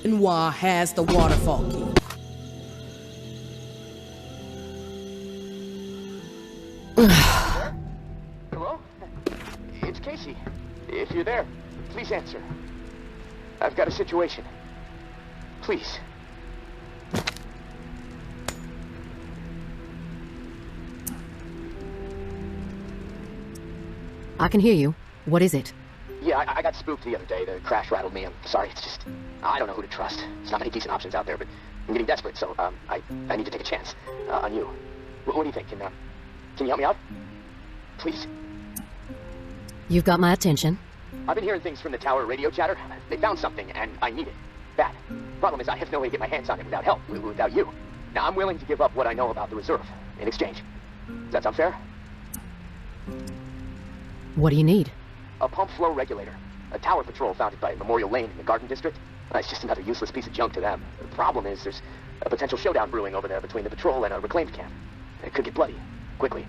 Noir has the waterfall key. Hello? It's Casey. If you're there, please answer. I've got a situation. Please. I can hear you. What is it? Yeah, I got spooked the other day. The crash rattled me. I'm sorry. It's just, I don't know who to trust. There's not many decent options out there, but I'm getting desperate, so I need to take a chance on you. What do you think? Can you help me out? Please. You've got my attention. I've been hearing things from the tower radio chatter. They found something, and I need it. Bad. Problem is, I have no way to get my hands on it without help, without you. Now, I'm willing to give up what I know about the reserve in exchange. Does that sound fair? What do you need? A pump flow regulator. A tower patrol founded by Memorial Lane in the Garden District. It's just another useless piece of junk to them. The problem is there's a potential showdown brewing over there between the patrol and a reclaimed camp. It could get bloody. Quickly.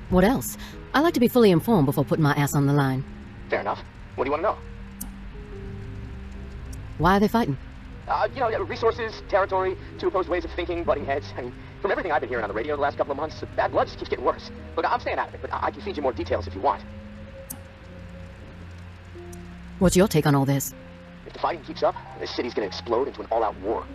What else? I like to be fully informed before putting my ass on the line. Fair enough. What do you want to know? Why are they fighting? Resources, territory, two opposed ways of thinking, butting heads. I mean, from everything I've been hearing on the radio the last couple of months, the bad blood just keeps getting worse. Look, I'm staying out of it, but I can feed you more details if you want. What's your take on all this? If the fighting keeps up, this city's gonna explode into an all-out war.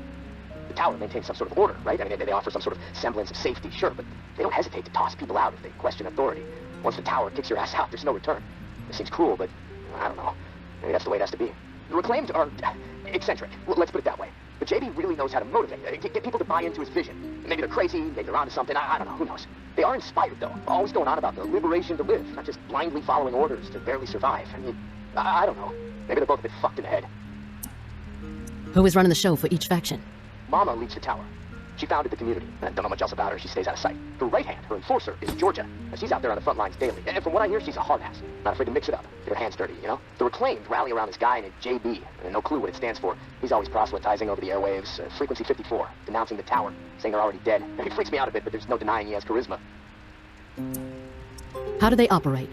The tower maintains some sort of order, right? I mean, they offer some sort of semblance of safety, sure, but they don't hesitate to toss people out if they question authority. Once the tower kicks your ass out, there's no return. It seems cruel, but I don't know. Maybe that's the way it has to be. The Reclaimed are eccentric, let's put it that way. But JB really knows how to motivate, get people to buy into his vision. Maybe they're crazy, maybe they're onto something, I don't know, who knows. They are inspired, though, always going on about the liberation to live, not just blindly following orders to barely survive. I mean, I don't know. Maybe they're both a bit fucked in the head. Who is running the show for each faction? Mama leads the tower. She founded the community. I don't know much else about her. She stays out of sight. Her right hand, her enforcer, is Georgia. She's out there on the front lines daily. And from what I hear, she's a hard ass. Not afraid to mix it up. Get her hands dirty, you know? The Reclaimed rally around this guy named JB. No clue what it stands for. He's always proselytizing over the airwaves. Frequency 54. Denouncing the tower. Saying they're already dead. He freaks me out a bit, but there's no denying he has charisma. How do they operate?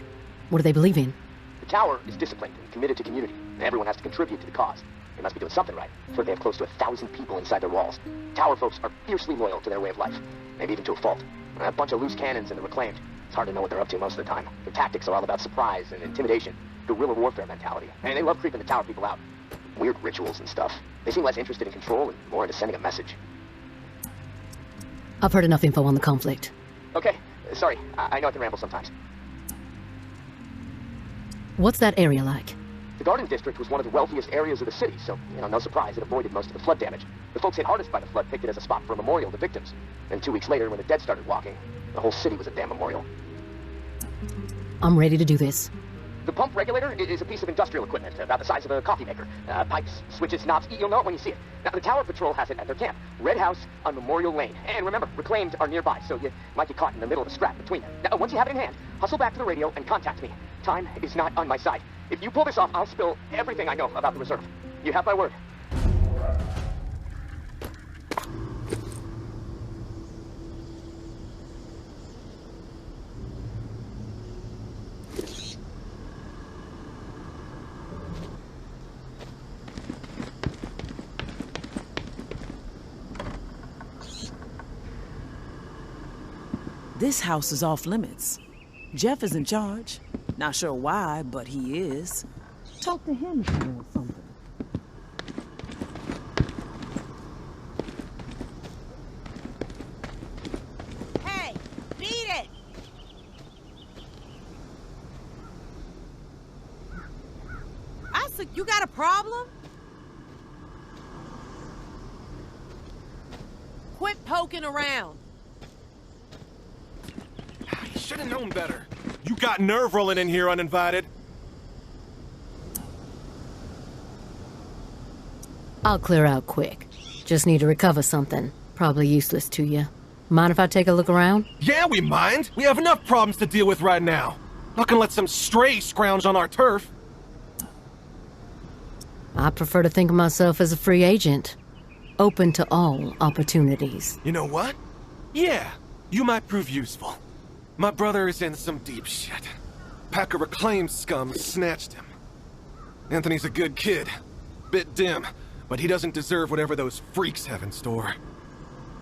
What do they believe in? The tower is disciplined and committed to community. Everyone has to contribute to the cause. They must be doing something right, for they have close to 1,000 people inside their walls. Tower folks are fiercely loyal to their way of life, maybe even to a fault. A bunch of loose cannons in the Reclaimed. It's hard to know what they're up to most of the time. Their tactics are all about surprise and intimidation, guerrilla warfare mentality, and they love creeping the tower people out. Weird rituals and stuff. They seem less interested in control and more into sending a message. I've heard enough info on the conflict. Okay, sorry, I know I can ramble sometimes. What's that area like? The Garden District was one of the wealthiest areas of the city, so, no surprise, it avoided most of the flood damage. The folks hit hardest by the flood picked it as a spot for a memorial to victims. And 2 weeks later, when the dead started walking, the whole city was a damn memorial. I'm ready to do this. The pump regulator is a piece of industrial equipment, about the size of a coffee maker. Pipes, switches, knobs, you'll know it when you see it. Now, the Tower Patrol has it at their camp, Red House on Memorial Lane. And remember, Reclaimed are nearby, so you might get caught in the middle of a scrap between them. Now, once you have it in hand, hustle back to the radio and contact me. Time is not on my side. If you pull this off, I'll spill everything I know about the reserve. You have my word. This house is off limits. Jeff is in charge. Not sure why, but he is. Talk to him if you want something. Hey, beat it! Asa, you got a problem? Quit poking around. You should have known better. You got nerve rolling in here uninvited. I'll clear out quick. Just need to recover something. Probably useless to you. Mind if I take a look around? Yeah, we mind. We have enough problems to deal with right now. Not gonna let some stray scrounge on our turf. I prefer to think of myself as a free agent. Open to all opportunities. You know what? Yeah, you might prove useful. My brother is in some deep shit. Pack of Reclaimed scum snatched him. Anthony's a good kid. bit dim, but he doesn't deserve whatever those freaks have in store.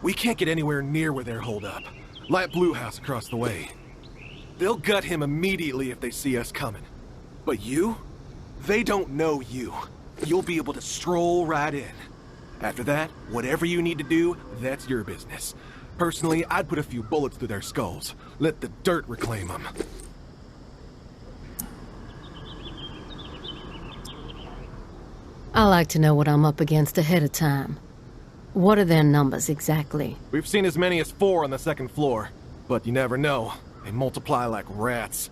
We can't get anywhere near where they're holed up. Light Blue House across the way. They'll gut him immediately if they see us coming. But you? They don't know you. You'll be able to stroll right in. After that, whatever you need to do, that's your business. Personally, I'd put a few bullets through their skulls. Let the dirt reclaim them. I like to know what I'm up against ahead of time. What are their numbers exactly? We've seen as many as 4 on the 2nd floor. But you never know. They multiply like rats.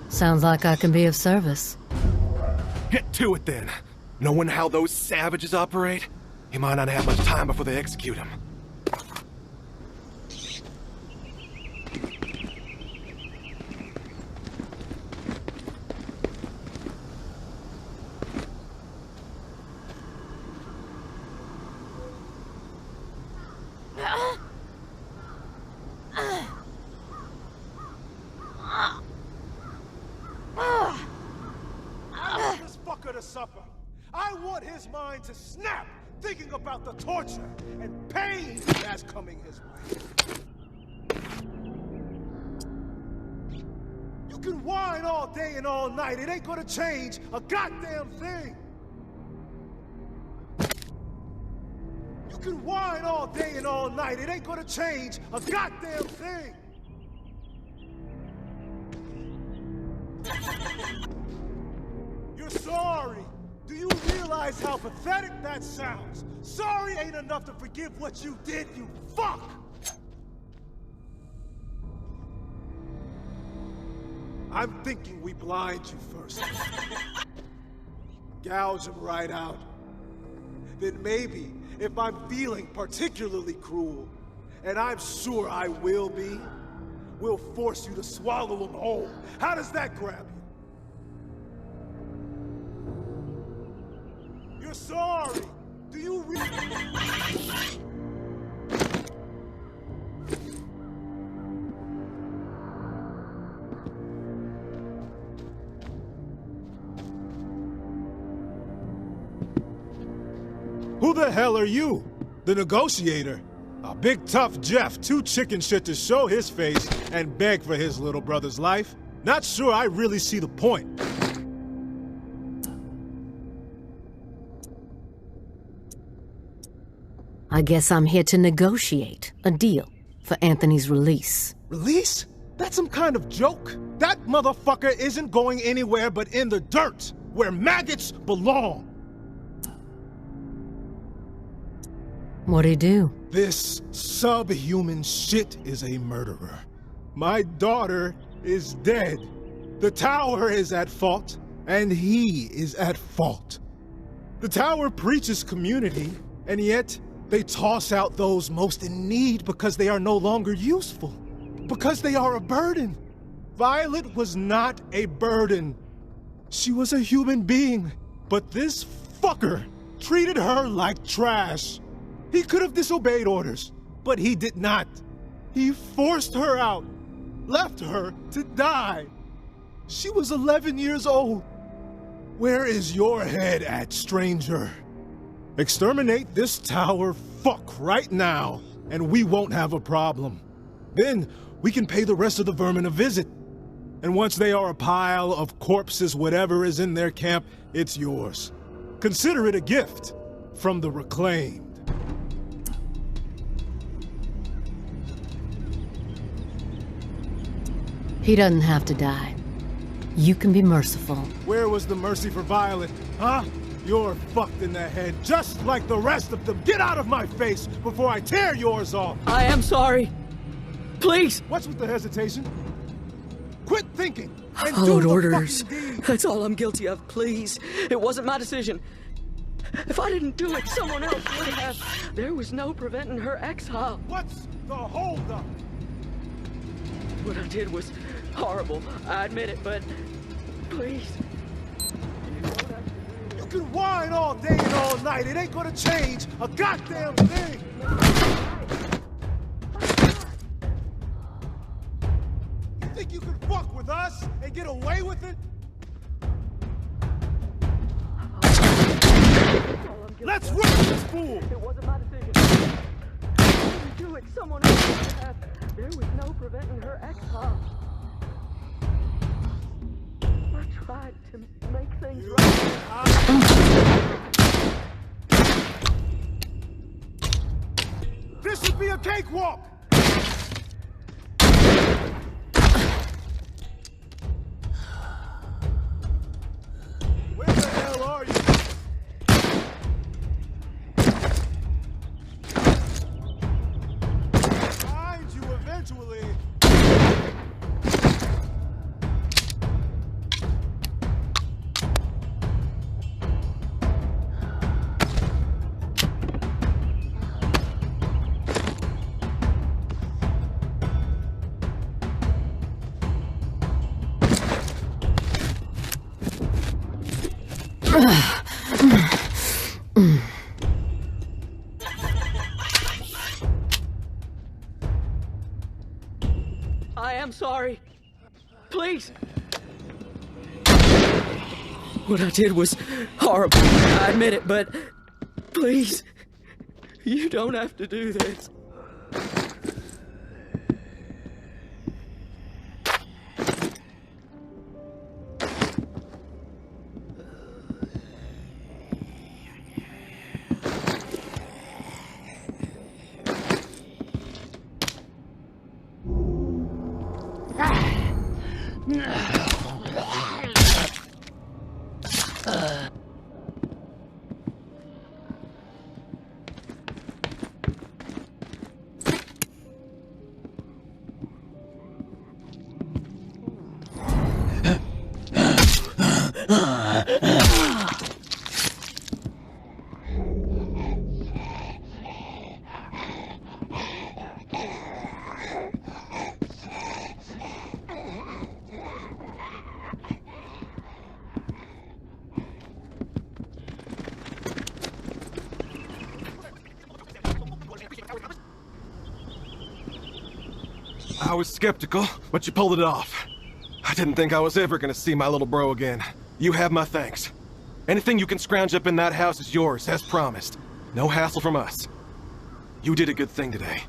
Sounds like I can be of service. Get to it then. Knowing how those savages operate, you might not have much time before they execute him. Supper. I want his mind to snap thinking about the torture and pain that's coming his way. You can whine all day and all night. It ain't gonna change a goddamn thing. You can whine all day and all night. It ain't gonna change a goddamn thing. You're sorry. Do you realize how pathetic that sounds? Sorry ain't enough to forgive what you did, you fuck! I'm thinking we blind you first. Gouge him right out. Then maybe, if I'm feeling particularly cruel, and I'm sure I will be, we'll force you to swallow him whole. How does that grab you? You're sorry. Do you really? Who the hell are you? The negotiator? A big tough Jeff, too chicken shit to show his face and beg for his little brother's life? Not sure I really see the point. I guess I'm here to negotiate a deal for Anthony's release. Release? That's some kind of joke. That motherfucker isn't going anywhere but in the dirt, where maggots belong. What'd he do? This subhuman shit is a murderer. My daughter is dead. The tower is at fault, and he is at fault. The tower preaches community, and yet they toss out those most in need because they are no longer useful. Because they are a burden. Violet was not a burden. She was a human being. But this fucker treated her like trash. He could have disobeyed orders, but he did not. He forced her out, left her to die. She was 11 years old. Where is your head at, stranger? Exterminate this tower fuck right now, and we won't have a problem. Then we can pay the rest of the vermin a visit. And once they are a pile of corpses, whatever is in their camp, it's yours. Consider it a gift from the Reclaimed. He doesn't have to die. You can be merciful. Where was the mercy for Violet, huh? You're fucked in the head, just like the rest of them. Get out of my face before I tear yours off. I am sorry. Please. What's with the hesitation? Quit thinking and Followed do the orders. fucking deed. That's all I'm guilty of, please. It wasn't my decision. If I didn't do it, someone else would have. There was no preventing her exile. What's the holdup? What I did was horrible. I admit it, but please. You can whine all day and all night. It ain't gonna change a goddamn thing. You think you can fuck with us and get away with it? Let's whip this fool! It wasn't my decision. I didn't do it. Someone else would have. There was no preventing her ex-hub. I tried to make things right. This should be a cakewalk! Where the hell are you? Find you eventually. I am sorry. Please. What I did was horrible, I admit it, but please, you don't have to do this. I was skeptical, but you pulled it off. I didn't think I was ever gonna see my little bro again. You have my thanks. Anything you can scrounge up in that house is yours, as promised. No hassle from us. You did a good thing today.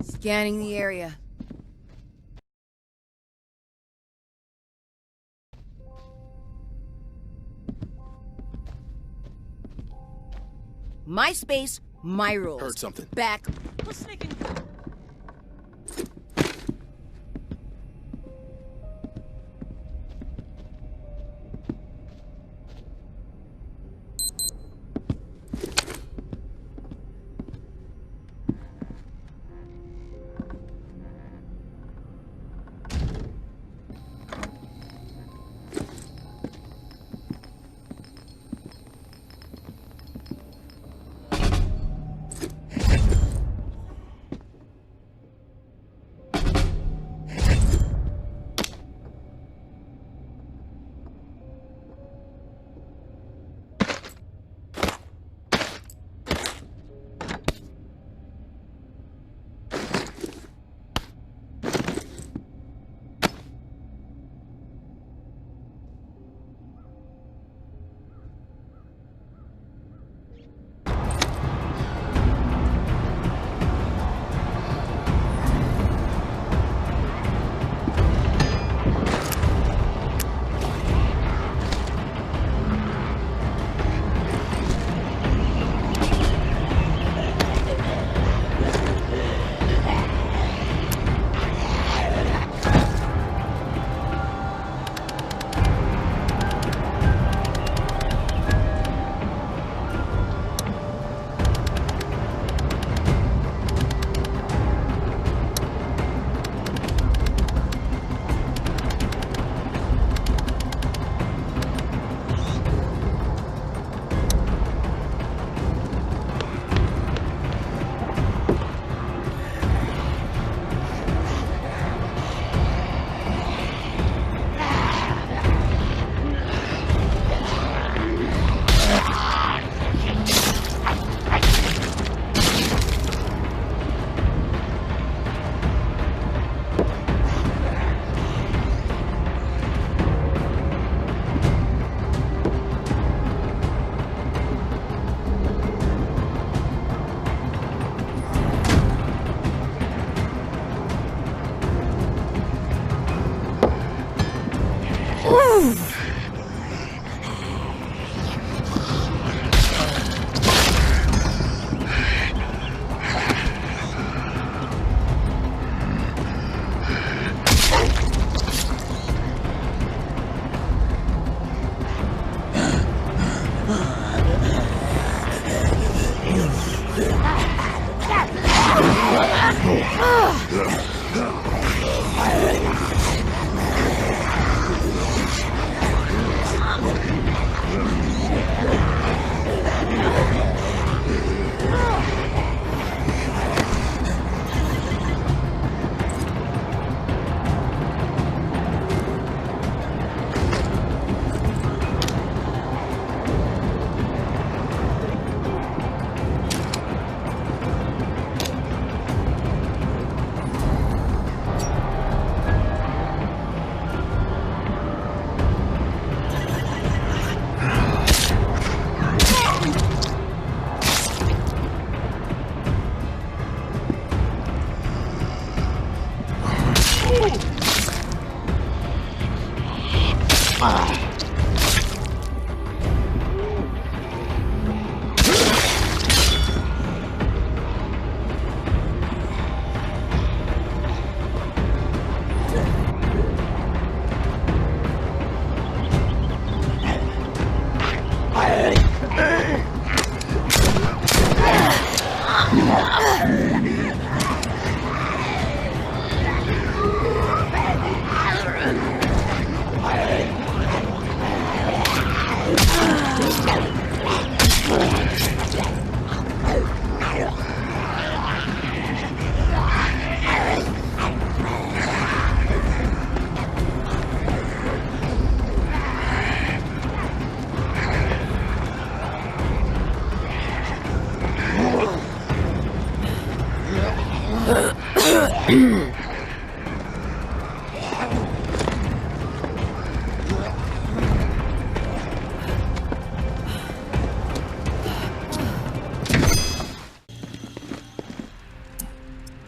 Scanning the area. My space, my rules. Heard something. Back.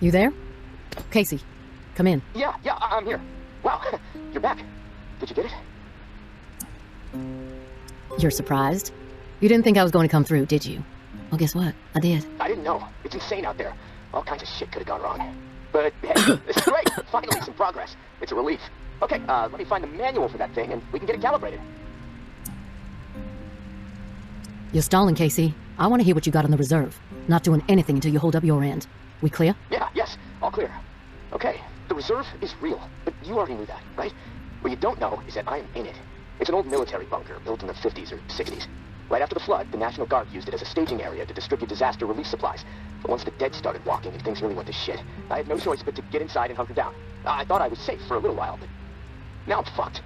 You there? Casey, come in. Yeah, I'm here. Wow, you're back. Did you get it? You're surprised? You didn't think I was going to come through, did you? Well, guess what? I did. I didn't know. It's insane out there. All kinds of shit could have gone wrong. But hey, this is great. Finally some progress. It's a relief. Okay, let me find the manual for that thing and we can get it calibrated. You're stalling, Casey. I want to hear what you got on the reserve. Not doing anything until you hold up your end. We clear? Yeah, yes, all clear. Okay, the reserve is real, but you already knew that, right? What you don't know is that I am in it. It's an old military bunker built in the 50s or 60s. Right after the flood, the National Guard used it as a staging area to distribute disaster relief supplies. But once the dead started walking and things really went to shit, I had no choice but to get inside and hunker down. I thought I was safe for a little while, but now I'm fucked.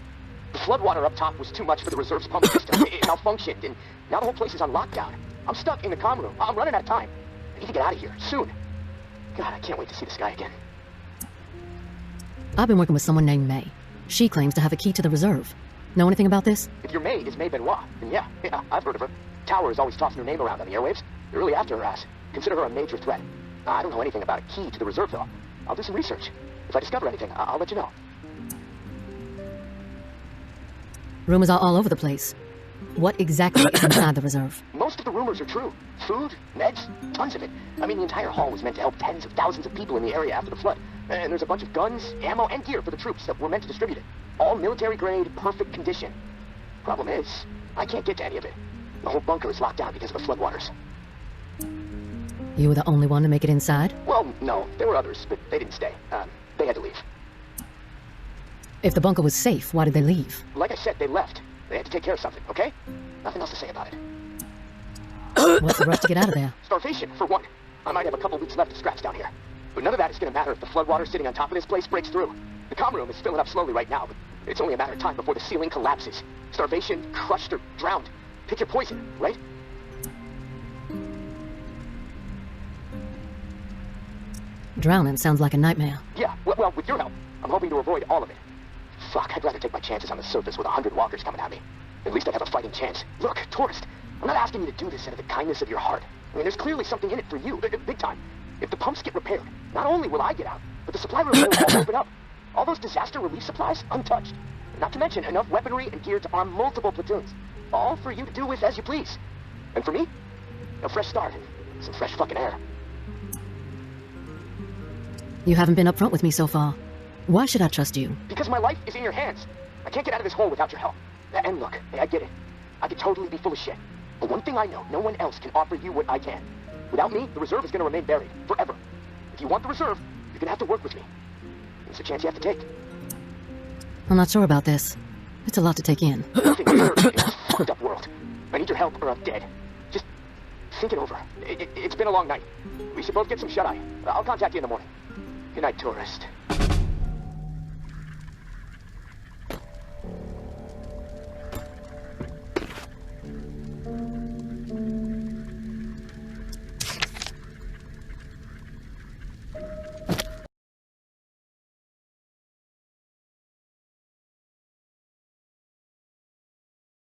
The floodwater up top was too much for the reserve's pump system. It malfunctioned, and now the whole place is on lockdown. I'm stuck in the comm room. I'm running out of time. I need to get out of here, soon. God, I can't wait to see this guy again. I've been working with someone named May. She claims to have a key to the reserve. Know anything about this? If your maid is May Benoit, then yeah, I've heard of her. Tower is always tossing her name around on the airwaves. They're really after her ass. Consider her a major threat. I don't know anything about a key to the reserve, though. I'll do some research. If I discover anything, I'll let you know. Rumors are all over the place. What exactly is inside the reserve? Most of the rumors are true. Food, meds, tons of it. I mean, the entire hall was meant to help tens of thousands of people in the area after the flood. And there's a bunch of guns, ammo, and gear for the troops that were meant to distribute it. All military-grade, perfect condition. Problem is, I can't get to any of it. The whole bunker is locked down because of the floodwaters. You were the only one to make it inside? Well, no. There were others, but they didn't stay. They had to leave. If the bunker was safe, why did they leave? Like I said, they left. They had to take care of something, okay? Nothing else to say about it. What's the rush to get out of there? Starvation, for one. I might have a couple weeks left to scratch down here. But none of that is going to matter if the floodwater sitting on top of this place breaks through. The comm room is filling up slowly right now, but it's only a matter of time before the ceiling collapses. Starvation, crushed, or drowned. Pick your poison, right? Drowning sounds like a nightmare. Yeah, well, with your help, I'm hoping to avoid all of it. Fuck, I'd rather take my chances on the surface with 100 walkers coming at me. At least I'd have a fighting chance. Look, tourist, I'm not asking you to do this out of the kindness of your heart. I mean, there's clearly something in it for you, big time. If the pumps get repaired, not only will I get out, but the supply room will all open up. All those disaster relief supplies, untouched. Not to mention enough weaponry and gear to arm multiple platoons. All for you to do with as you please. And for me, a fresh start. Some fresh fucking air. You haven't been upfront with me so far. Why should I trust you? Because my life is in your hands. I can't get out of this hole without your help. And look, I get it. I could totally be full of shit. But one thing I know, no one else can offer you what I can. Without me, the reserve is going to remain buried. Forever. If you want the reserve, you're going to have to work with me. It's a chance you have to take. I'm not sure about this. It's a lot to take in. Nothing deserves in this fucked up world. I need your help or I'm dead. Just think it over. It's been a long night. We should both get some shut-eye. I'll contact you in the morning. Good night, tourist.